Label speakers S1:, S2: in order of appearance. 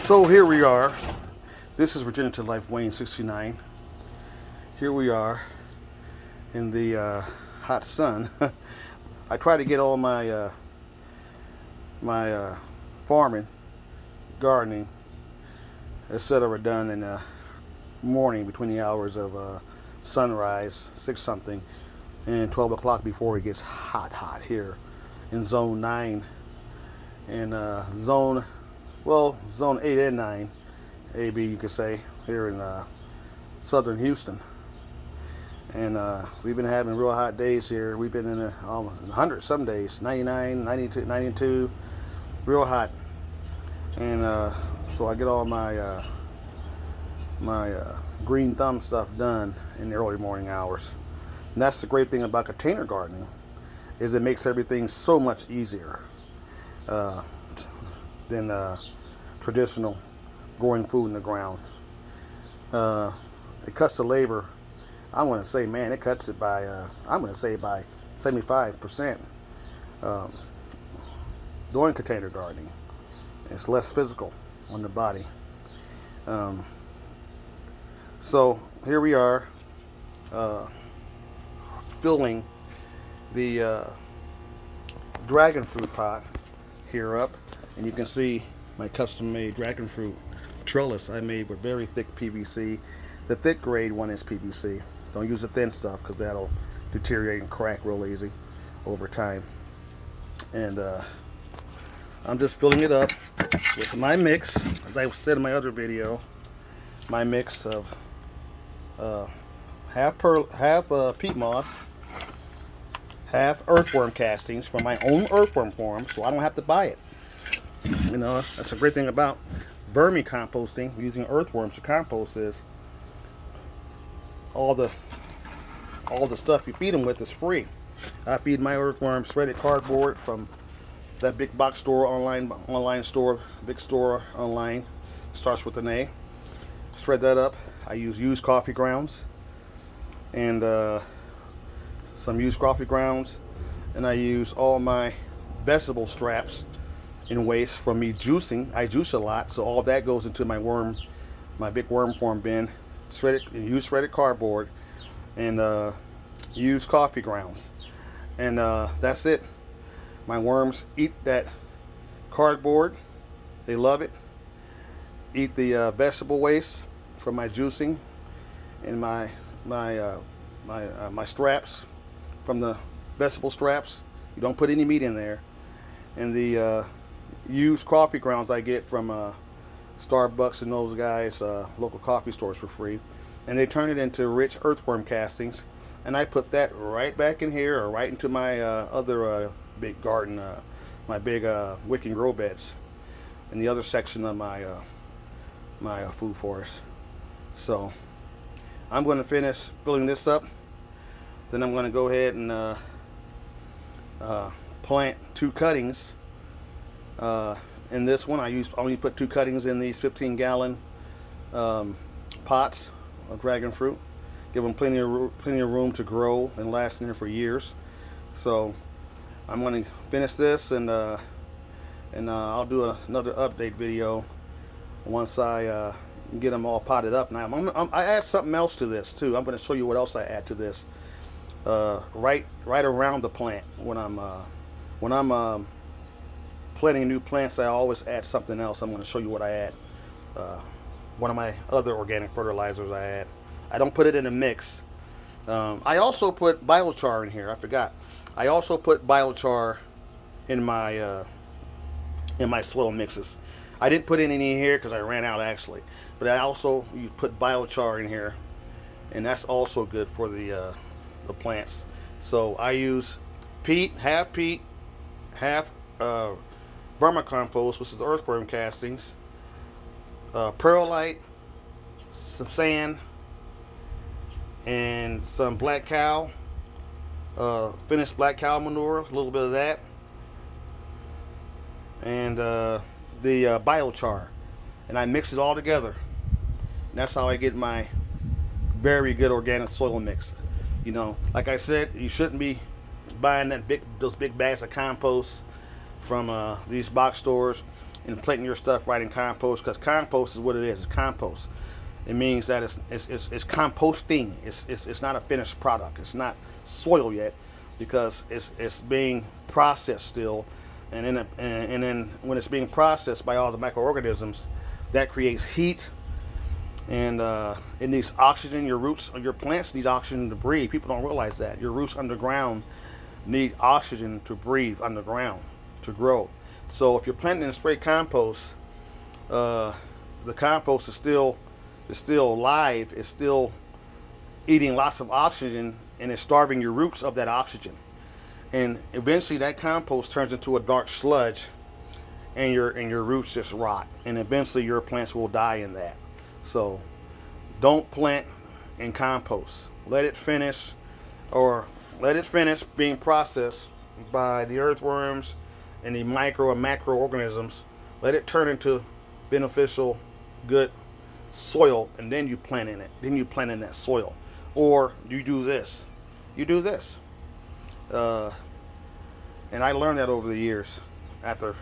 S1: So here we are. This is Regenerative Life Wayne 69. Here we are in the hot sun. I try to get all my farming, gardening, etc. done in the morning between the hours of sunrise, 6 something, and 12 o'clock before it gets hot here in Zone 9 and Zone 8 and 9, AB you could say, here in southern Houston. And we've been having real hot days here. We've been in almost 100 some days, 99, 92, 92, real hot. And so I get all my green thumb stuff done in the early morning hours. And that's the great thing about container gardening, is it makes everything so much easier than traditional growing food in the ground. It cuts the labor. I'm going to say, man, it cuts it by, I'm going to say by 75%. Doing container gardening, it's less physical on the body. So here we are, filling the dragon fruit pot here up, and you can see my custom-made dragon fruit trellis I made with very thick PVC. The thick grade one is PVC. Don't use the thin stuff because that'll deteriorate and crack real easy over time. And I'm just filling it up with my mix, as I said in my other video, my mix of half peat moss, half earthworm castings from my own earthworm farm, so I don't have to buy it. You know, that's a great thing about vermicomposting, using earthworms to compost, is all the stuff you feed them with is free. I feed my earthworms shredded cardboard from that big box store, online store, big store online, starts with an A. Shred that up. I use used coffee grounds and some used coffee grounds, and I use all my vegetable scraps and waste from me juicing. I juice a lot, so all that goes into my big worm farm bin. Use shredded cardboard and used coffee grounds, and that's it. My worms eat that cardboard. They love it. Eat the vegetable waste from my juicing and my straps from the vegetable straps. You don't put any meat in there. And the used coffee grounds I get from Starbucks and those guys, local coffee stores, for free. And they turn it into rich earthworm castings. And I put that right back in here, or right into my other big garden, my big wick and grow beds in the other section of my food forest. So I'm going to finish filling this up. Then I'm going to go ahead and plant 2 cuttings. In this one, I only put 2 cuttings in these 15-gallon pots of dragon fruit. Give them plenty of room to grow and last in there for years. So I'm going to finish this, and I'll do another update video once I get them all potted up. Now I add something else to this too. I'm going to show you what else I add to this. Right around the plant, when I'm planting new plants, I always add something else. I'm going to show you what I add. One of my other organic fertilizers I add. I don't put it in a mix. I also put biochar in here. I forgot. I also put biochar in my soil mixes. I didn't put any in here because I ran out, actually. But you put biochar in here, and that's also good for the plants. So I use half vermicompost, which is the earthworm castings, perlite, some sand, and some black cow, finished black cow manure, a little bit of that, and the biochar, and I mix it all together. And that's how I get my very good organic soil mix. You know, like I said, you shouldn't be buying those big bags of compost from these box stores and planting your stuff right in compost, because compost is what it is. It's compost. It means that it's composting. It's not a finished product. It's not soil yet, because it's being processed still, and then when it's being processed by all the microorganisms, that creates heat, and it needs oxygen. Your roots, your plants need oxygen to breathe. People don't realize that your roots underground need oxygen to breathe underground to grow. So if you're planting in straight compost, the compost is still alive. It's still eating lots of oxygen, and it's starving your roots of that oxygen. And eventually, that compost turns into a dark sludge, and your roots just rot. And eventually, your plants will die in that. So, don't plant in compost. Let it finish, being processed by the earthworms and the micro and macroorganisms. Let it turn into beneficial, good soil, and then you plant in it. Then you plant in that soil. Or you do this. You do this. And I learned that over the years after